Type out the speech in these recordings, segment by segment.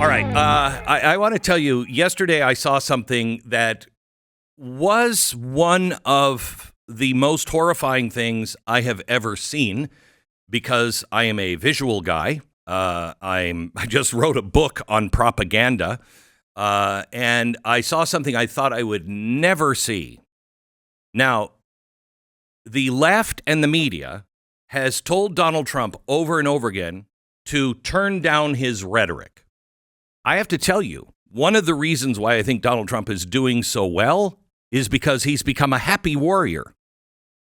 All right. I want to tell you, yesterday I saw something that was one of the most horrifying things I have ever seen because I am a visual guy. I just wrote a book on propaganda, and I saw something I thought I would never see. Now, the left and the media has told Donald Trump over and over again to turn down his rhetoric. I have to tell you, one of the reasons why I think Donald Trump is doing so well is because he's become a happy warrior.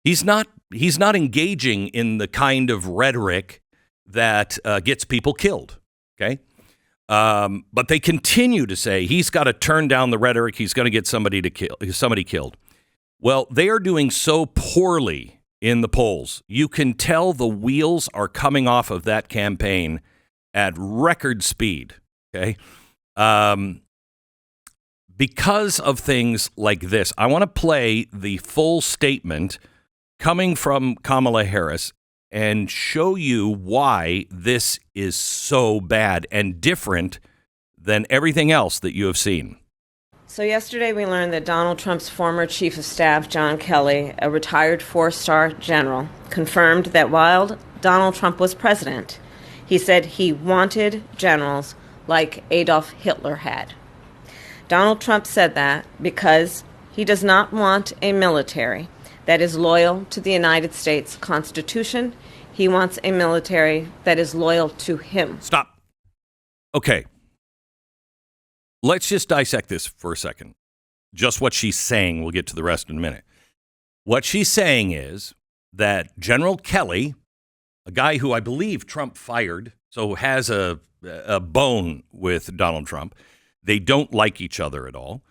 He's not engaging in the kind of rhetoric that gets people killed. Okay. But they continue to say he's got to turn down the rhetoric. He's going to get somebody killed. Well, they are doing so poorly in the polls. You can tell the wheels are coming off of that campaign at record speed. Okay. Because of things like this, I want to play the full statement coming from Kamala Harris and show you why this is so bad and different than everything else that you have seen. So yesterday we learned that Donald Trump's former chief of staff, John Kelly, a retired four-star general, confirmed that while Donald Trump was president, he said he wanted generals like Adolf Hitler had. Donald Trump said that because he does not want a military that is loyal to the United States Constitution. He wants a military that is loyal to him. Stop. Okay. Let's just dissect this for a second. Just what she's saying. We'll get to the rest in a minute. What she's saying is that General Kelly, a guy who I believe Trump fired, so has a bone with Donald Trump. They don't like each other at all.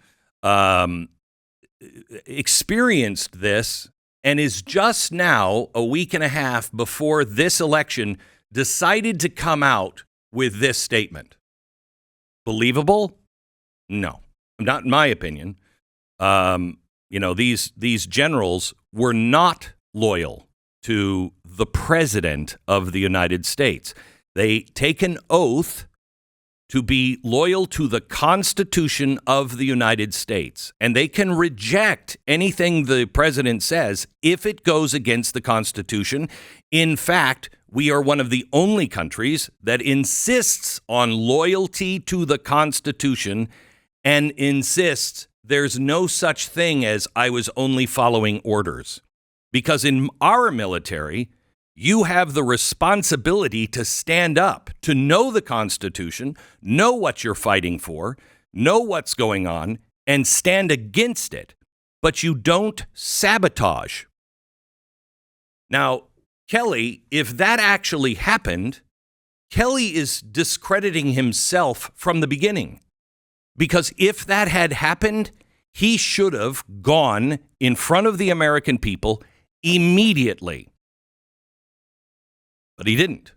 Experienced this and is just now, a week and a half before this election, decided to come out with this statement. Believable? No, not in my opinion. These generals were not loyal to the president of the United States. They take an oath to be loyal to the Constitution of the United States, and they can reject anything the president says if it goes against the Constitution. In fact, we are one of the only countries that insists on loyalty to the Constitution and insists there's no such thing as I was only following orders. Because in our military, you have the responsibility to stand up, to know the Constitution, know what you're fighting for, know what's going on, and stand against it. But you don't sabotage. Now, Kelly, if that actually happened, Kelly is discrediting himself from the beginning. Because if that had happened, he should have gone in front of the American people immediately. But he didn't.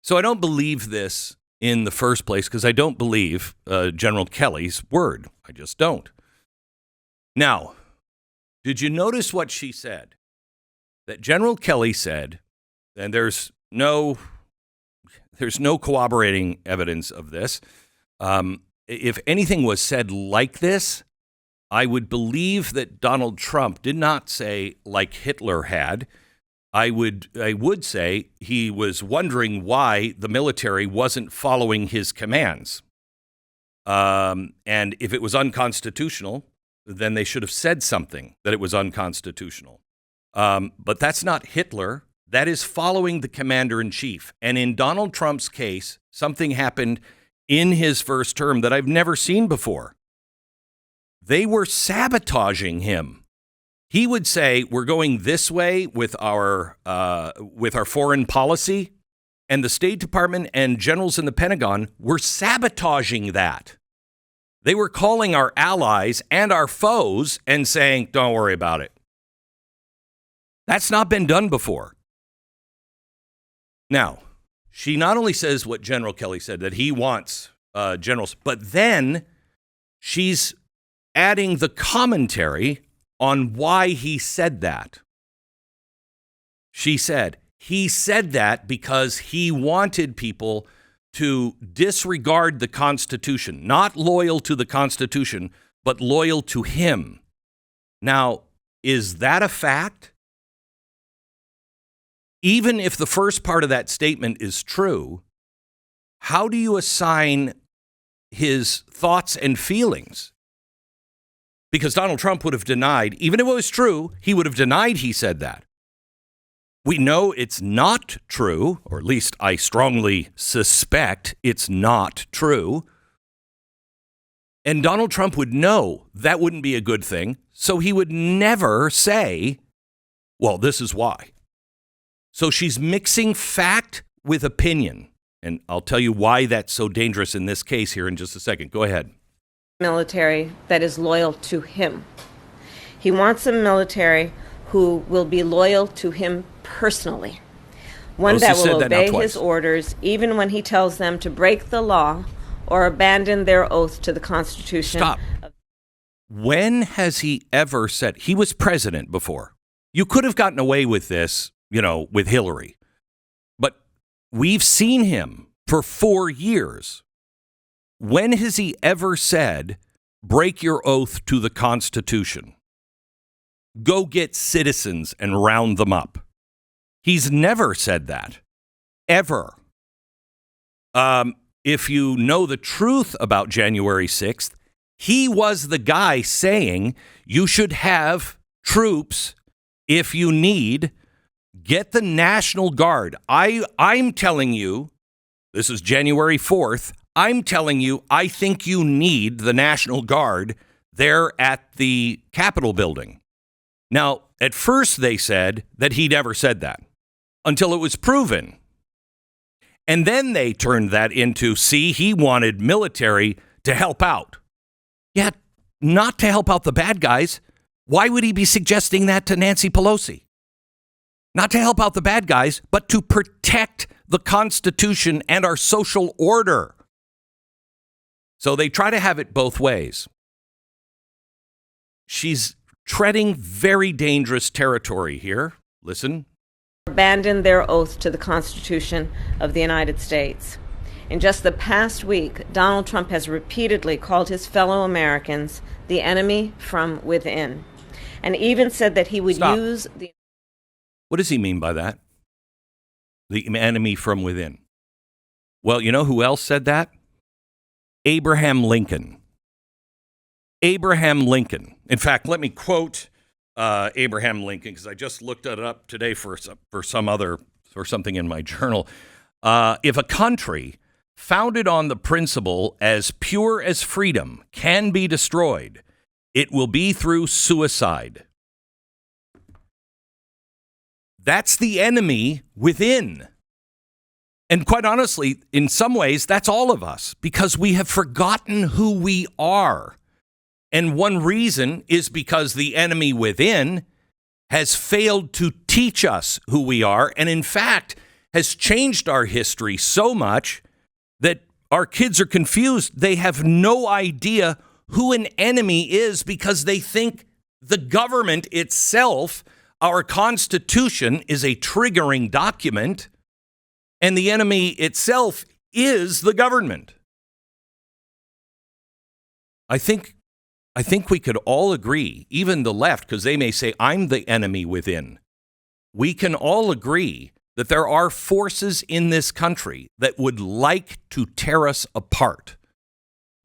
So I don't believe this in the first place because I don't believe General Kelly's word. I just don't. Now, did you notice what she said? That General Kelly said, and there's no corroborating evidence of this. If anything was said like this, I would believe that Donald Trump did not say like Hitler had. I would say he was wondering why the military wasn't following his commands. And if it was unconstitutional, then they should have said something that it was unconstitutional. But that's not Hitler. That is following the commander-in-chief. And in Donald Trump's case, something happened in his first term that I've never seen before. They were sabotaging him. He would say, we're going this way with our foreign policy, and the State Department and generals in the Pentagon were sabotaging that. They were calling our allies and our foes and saying, don't worry about it. That's not been done before. Now, she not only says what General Kelly said, that he wants generals, but then she's adding the commentary on why he said that. She said, he said that because he wanted people to disregard the Constitution, not loyal to the Constitution, but loyal to him. Now, is that a fact? Even if the first part of that statement is true, how do you assign his thoughts and feelings? Because Donald Trump would have denied, even if it was true, he would have denied he said that. We know it's not true, or at least I strongly suspect it's not true. And Donald Trump would know that wouldn't be a good thing, so he would never say, well, this is why. So she's mixing fact with opinion. And I'll tell you why that's so dangerous in this case here in just a second. Go ahead. Military that is loyal to him. He wants a military who will be loyal to him personally. One that will obey his orders even when he tells them to break the law or abandon their oath to the Constitution. Stop. When has he ever said he was president before? You could have gotten away with this, with Hillary. But we've seen him for 4 years. When has he ever said, break your oath to the Constitution? Go get citizens and round them up. He's never said that, ever. If you know the truth about January 6th, he was the guy saying you should have troops if you need. Get the National Guard. I'm telling you, this is January 4th, I'm telling you, I think you need the National Guard there at the Capitol building. Now, at first they said that he never said that until it was proven. And then they turned that into, see, he wanted military to help out. Yet, not to help out the bad guys. Why would he be suggesting that to Nancy Pelosi? Not to help out the bad guys, but to protect the Constitution and our social order. So they try to have it both ways. She's treading very dangerous territory here. Listen. Abandon their oath to the Constitution of the United States. In just the past week, Donald Trump has repeatedly called his fellow Americans the enemy from within, and even said that he would use the... What does he mean by that? The enemy from within. Well, you know who else said that? Abraham Lincoln. Abraham Lincoln. In fact, let me quote Abraham Lincoln, because I just looked it up today for something in my journal. If a country founded on the principle as pure as freedom can be destroyed, it will be through suicide. That's the enemy within. And quite honestly, in some ways, that's all of us, because we have forgotten who we are. And one reason is because the enemy within has failed to teach us who we are, and in fact, has changed our history so much that our kids are confused. They have no idea who an enemy is because they think the government itself, our Constitution, is a triggering document, and the enemy itself is the government. I think we could all agree, even the left, because they may say, I'm the enemy within. We can all agree that there are forces in this country that would like to tear us apart.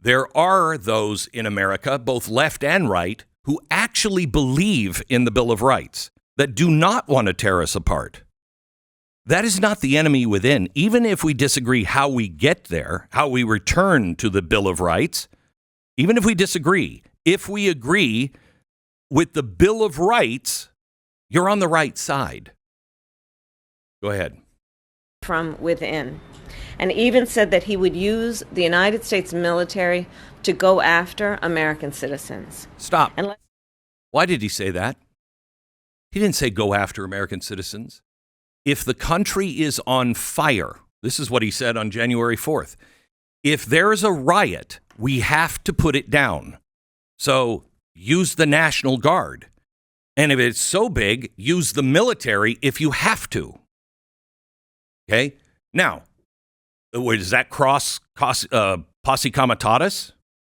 There are those in America, both left and right, who actually believe in the Bill of Rights, that do not want to tear us apart. That is not the enemy within. Even if we disagree how we get there, how we return to the Bill of Rights, even if we disagree, if we agree with the Bill of Rights, you're on the right side. Go ahead. From within. And even said that he would use the United States military to go after American citizens. Stop. Why did he say that? He didn't say go after American citizens. If the country is on fire, this is what he said on January 4th. If there is a riot, we have to put it down. So use the National Guard. And if it's so big, use the military if you have to. Okay? Now, Does that cross posse comitatus?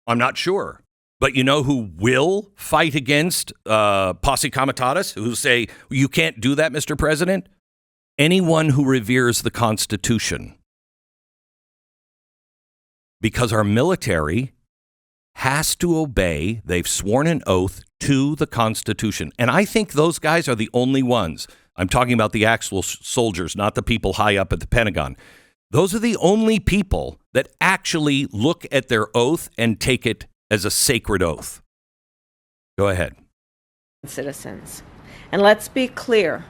I'm not sure. But you know who will fight against posse comitatus? Who say, you can't do that, Mr. President? Anyone who reveres the Constitution. Because our military has to obey, they've sworn an oath to the Constitution. And I think those guys are the only ones. I'm talking about the actual soldiers, not the people high up at the Pentagon. Those are the only people that actually look at their oath and take it as a sacred oath. Go ahead. Citizens. And let's be clear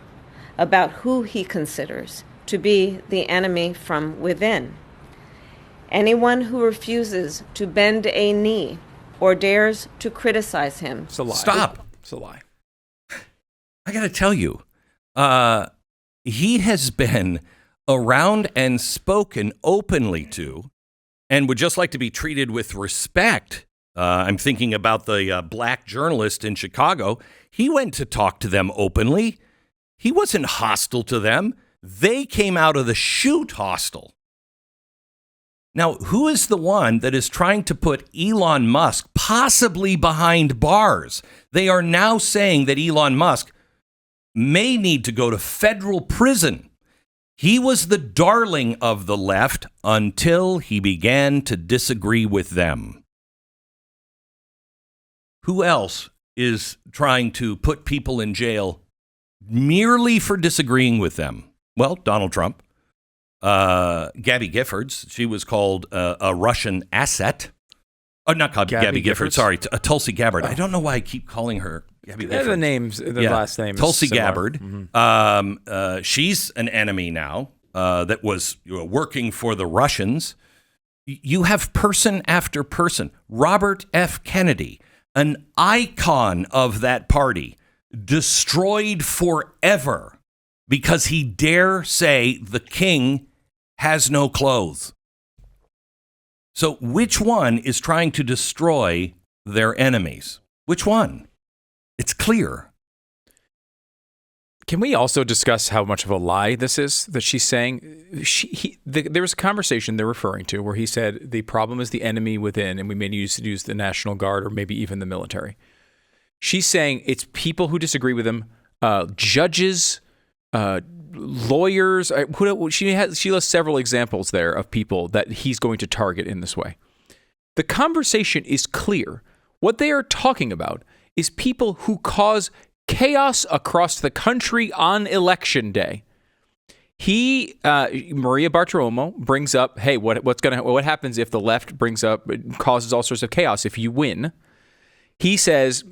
about who he considers to be the enemy from within. Anyone who refuses to bend a knee or dares to criticize him. It's a lie. Stop. It's a lie. I got to tell you, he has been around and spoken openly to and would just like to be treated with respect. I'm thinking about the black journalist in Chicago. He went to talk to them openly. He wasn't hostile to them. They came out of the chute hostile. Now, who is the one that is trying to put Elon Musk possibly behind bars? They are now saying that Elon Musk may need to go to federal prison. He was the darling of the left until he began to disagree with them. Who else is trying to put people in jail merely for disagreeing with them? Well, Donald Trump. Gabby Giffords, she was called a Russian asset. Oh, not called Gabby Giffords. Sorry, Tulsi Gabbard. I don't know why I keep calling her Gabby Giffords. The names, the last name. Tulsi Gabbard. She's an enemy now that was working for the Russians. You have person after person. Robert F. Kennedy, an icon of that party, destroyed forever because he dare say the king has no clothes. So which one is trying to destroy their enemies? Which one? It's clear. Can we also discuss how much of a lie this is that she's saying? There was a conversation they're referring to where he said the problem is the enemy within, and we may need to use the National Guard or maybe even the military. She's saying it's people who disagree with him, judges, lawyers. She lists several examples there of people that he's going to target in this way. The conversation is clear. What they are talking about is people who cause chaos across the country on election day. Maria Bartiromo brings up, hey, what happens if the left causes all sorts of chaos if you win? He says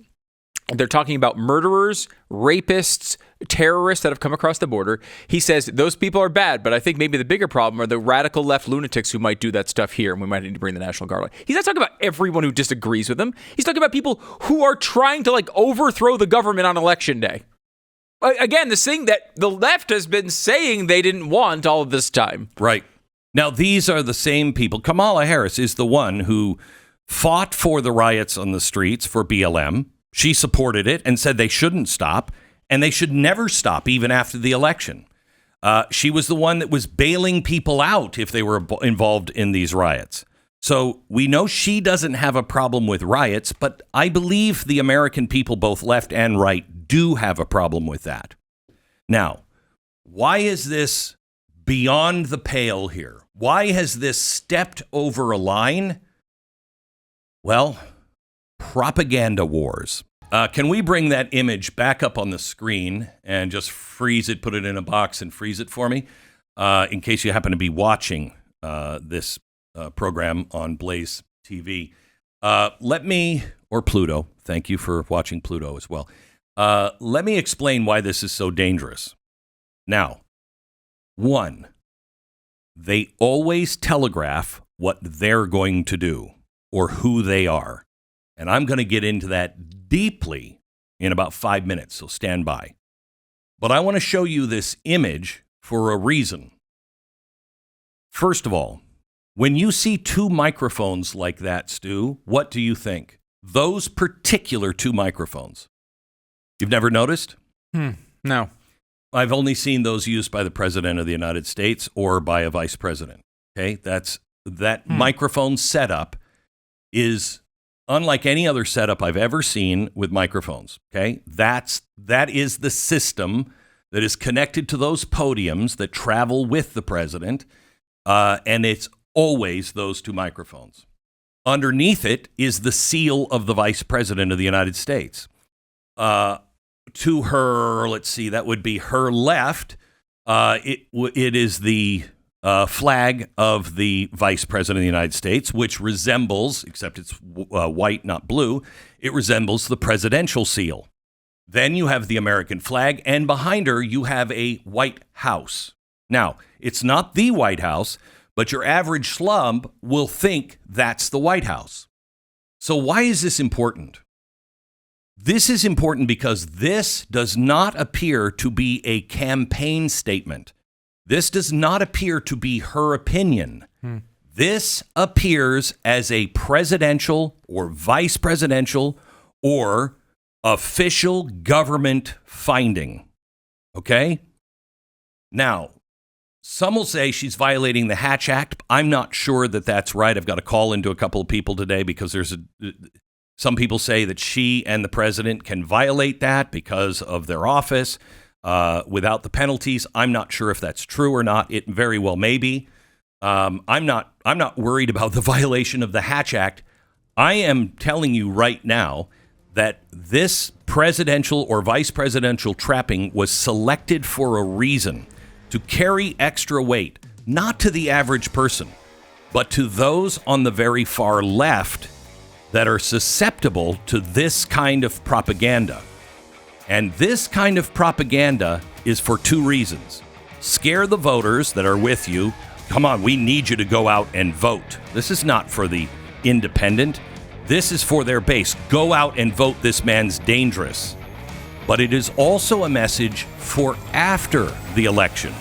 they're talking about murderers, rapists, terrorists that have come across the border. He says those people are bad, but I think maybe the bigger problem are the radical left lunatics who might do that stuff here, and we might need to bring the National Guard. He's not talking about everyone who disagrees with him. He's talking about people who are trying to overthrow the government on election day. Again, this thing that the left has been saying they didn't want all of this time. Right. Now, these are the same people. Kamala Harris is the one who fought for the riots on the streets for BLM. She supported it and said they shouldn't stop, and they should never stop even after the election. She was the one that was bailing people out if they were involved in these riots. So we know she doesn't have a problem with riots, but I believe the American people, both left and right, do have a problem with that. Now, why is this beyond the pale here? Why has this stepped over a line? Well, propaganda wars. Can we bring that image back up on the screen and just freeze it, put it in a box and freeze it for me? In case you happen to be watching this program on Blaze TV. Or Pluto. Thank you for watching Pluto as well. Let me explain why this is so dangerous. Now, one, they always telegraph what they're going to do or who they are. And I'm going to get into that deeply in about 5 minutes, so stand by. But I want to show you this image for a reason. First of all, when you see two microphones like that, Stu, what do you think? Those particular two microphones. You've never noticed? No. I've only seen those used by the President of the United States or by a vice president. Okay, that microphone setup is unlike any other setup I've ever seen with microphones. Okay, that is the system that is connected to those podiums that travel with the president, and it's always those two microphones. Underneath it is the seal of the vice president of the United States. To her, let's see, that would be her left. It is the flag of the vice president of the United States, which resembles, except it's white, not blue, it resembles the presidential seal. Then you have the American flag, and behind her you have a White House. Now, it's not the White House, but your average slump will think that's the White House. So why is this important? This is important because this does not appear to be a campaign statement. This does not appear to be her opinion. This appears as a presidential or vice presidential or official government finding. Okay? Now, some will say she's violating the Hatch Act. I'm not sure that that's right. I've got to call into a couple of people today because some people say that she and the president can violate that because of their office without the penalties. I'm not sure if that's true or not. It very well may be. I'm not worried about the violation of the Hatch Act. I am telling you right now that this presidential or vice presidential trapping was selected for a reason, to carry extra weight, not to the average person, but to those on the very far left that are susceptible to this kind of propaganda. And this kind of propaganda is for two reasons. Scare the voters that are with you. Come on, we need you to go out and vote. This is not for the independent. This is for their base. Go out and vote. This man's dangerous. But it is also a message for after the election.